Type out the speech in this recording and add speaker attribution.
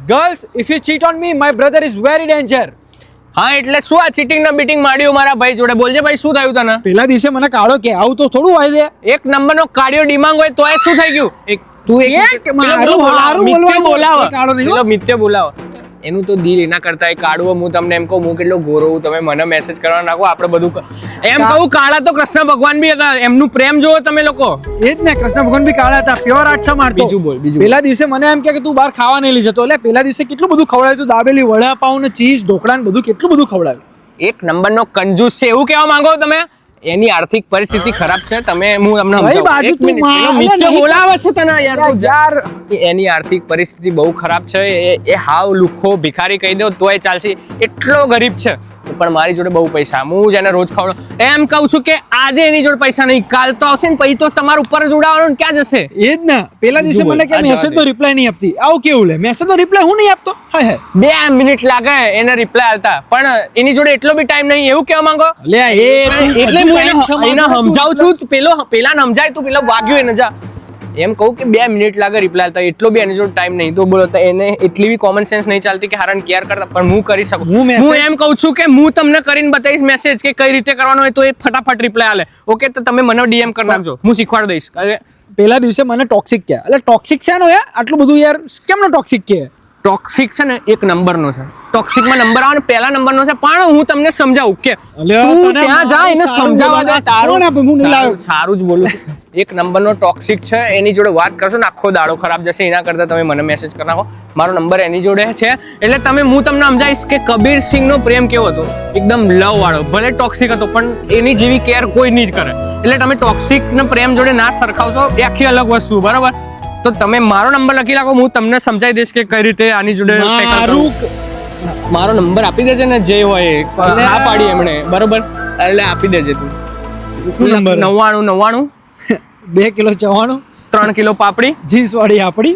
Speaker 1: Girls, if you cheat on me, my brother is very danger.
Speaker 2: હા એટલે શું આ ચીટિંગ ના બીટિંગ માડ્યું મારા ભાઈ જોડે? બોલજે ભાઈ, શું થયું તને?
Speaker 1: પેલા દિવસે મને કાળો કે આવું તો થોડું હોય છે.
Speaker 2: એક નંબરનો કાર્ડિયો ડિમાંગ હોય તોય શું થઈ ગયું? તું મિત્ય બોલાવો, એનું તો દિલ એના કરતા એ કાળું. હું તમને એમ કહું, હું કેટલો ગોરો હું, તમે મને મેસેજ કરવા નાખો, આપણે બધું એમ કહું. કાળા તો કૃષ્ણ ભગવાન બી હતા, એમનું પ્રેમ જોવો તમે લોકો.
Speaker 1: એ જ ને, કૃષ્ણ ભગવાન બી કાળા હતા, પ્યોર આઠા મારતો.
Speaker 2: બીજું બોલ.
Speaker 1: પેલા દિવસે મને એમ કે તું બહાર ખાવા નહીં લઈ જતો, એટલે પેલા દિવસે કેટલું બધું ખવડાવ્યું તું, દાબેલી, વડાપાઉં ને ચીઝ, ઢોકળા ને બધું કેટલું બધું ખવડાવ્યું.
Speaker 2: એક નંબરનો કંજૂસ છે એવું કહેવા માંગો તમે? એની આર્થિક પરિસ્થિતિ ખરાબ છે. તમે હું તમને બોલાવે છે તને યાર. એની આર્થિક પરિસ્થિતિ બહુ ખરાબ છે. એ હાવ લુખ્ખો ભિખારી કહી દો તોય ચાલશે, એટલો ગરીબ છે. પણ મારી જોડે બહુ પૈસા, હું જેને રોજ ખવડાવું. એમ કહું છું કે આજે એની જોડે પૈસા નહીં, કાલ તો આવશે ને પછી તો તમારા ઉપર જ ઉડાવવાનું, ક્યાં જશે?
Speaker 1: એ જ ને, પેલા દિવસે મને કે મેસેજ નો રિપ્લાય નહીં આપતી. આવું કેવું લે? મેસેજ નો રિપ્લાય હું નહીં આપતો? હાય 2
Speaker 2: મિનિટ લાગે એને રિપ્લાય આલતા, પણ એની જોડે એટલો બી ટાઈમ નહીં, એવું કહેવા માંગો? એટલે હું એને સમજાવું છું. પેલા સમજાય તું, પેલો વાગ્યો એને જા. એમ કહું કે 2 મિનિટ લાગે રિપ્લાય આલતા, એટલો બી એની જોડે ટાઈમ નહીં. તો બોલો, એને એટલી બી કોમન સેન્સ નહીં ચાલતી કે હારાને કેર કરતા, પણ હું કરી શકું. હું એમ કહું છું કે હું તમને કરીને બતાવીશ મેસેજ કે કઈ રીતે કરવાનો હોય, તો એ ફટાફટ રિપ્લાય આલે. ઓકે, તો તમે મને ડીએમ કરી નાખજો, હું શીખવાડી દઈશ.
Speaker 1: પેલા દિવસે મને ટોક્સિક કહે, એટલે ટોક્સિક છે નો યાર, આટલું બધું યાર કેમનો ટોક્સિક કહે?
Speaker 2: ટોક્સિક છે ને એક નંબરનો છે. ટોક્સિકમાં નંબર આવે ને પહેલા નંબરનો છે, પણ હું તમને સમજાવું કે તું ત્યાં જા, એને સમજાવવા દે. સારું જ બોલું. એક નંબરનો ટોક્સિક છે, એની જોડે વાત કરશો ને આખો દાડો ખરાબ જશે. એના કરતા તમે મને મેસેજ કરી નાખો, મારો નંબર એની જોડે છે. એટલે હું તમને સમજાવીશ કે કબીર સિંહનો પ્રેમ કેવો હતો, એકદમ લવ વાળો. ભલે ટોક્સિક હતો પણ એની જેવી કેર કોઈ નહીં જ કરે. એટલે તમે ટોક્સિક ને પ્રેમ જોડે ના સરખાવશો, એ આખી અલગ વસ્તુ, બરાબર? તો તમે મારો નંબર લખી રાખો, હું તમને સમજાવી દઈશ કે કઈ રીતે આની જોડે. મારો નંબર આપી દેજે ને, જે હોય હા પાડી એમણે, બરોબર? એટલે આપી દેજે તું. 99
Speaker 1: 2 કિલો ચવાણું,
Speaker 2: 3 કિલો પાપડી,
Speaker 1: જીન્સ વાળી આપડી.